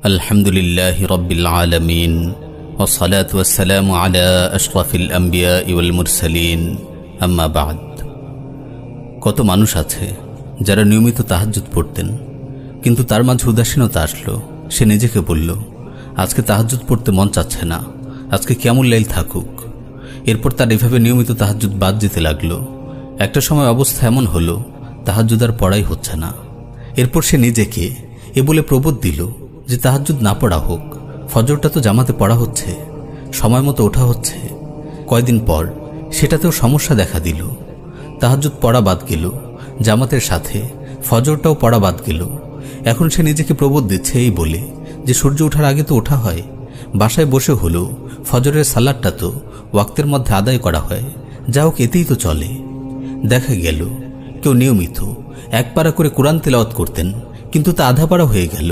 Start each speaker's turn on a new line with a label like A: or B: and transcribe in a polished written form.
A: আলহামদুলিল্লাহ রব্বিল আলামিন ওয়াসসালাতু ওয়াসসালামু আলা আশরাফিল আম্বিয়া ওয়াল মুরসালিন আম্মা বা'দ। কত মানুষ আছে যারা নিয়মিত তাহাজ্জুদ পড়তেন, কিন্তু তার মাঝে উদাসীনতা আসলো। সে নিজেকে বলল, আজকে তাহাজ্জুদ পড়তে মন চাচ্ছে না, আজকে কিয়ামুল লাইল থাকুক। এরপর তার এভাবে নিয়মিত তাহাজ্জুদ বাদ যেতে লাগলো। একটা সময় অবস্থা এমন হলো, তাহাজ্জুদ আর পড়াই হচ্ছে না। এরপর সে নিজেকে এ বলে প্রবোধ দিল যে তাহাজ্জুদ না পড়া হোক, ফজরটা তো জামাতে পড়া হচ্ছে, সময় মতো ওঠা হচ্ছে। কয়দিন পর সেটাতেও সমস্যা দেখা দিল। তাহাজ্জুদ পড়া বাদ গেল, জামাতের সাথে ফজরটাও পড়া বাদ গেল। এখন সে নিজেকে প্রবোধ দিচ্ছে এই বলে যে সূর্য ওঠার আগে তো ওঠা হয়, বাসায় বসে হলো ফজরের সালাদটা তো ওয়াক্তের মধ্যে আদায় করা হয়, যা হোক এতেই তো চলে। দেখা গেল কেউ নিয়মিত এক পারা করে কোরআন তেলাওয়াত করতেন, কিন্তু তা আধা পারা হয়ে গেল।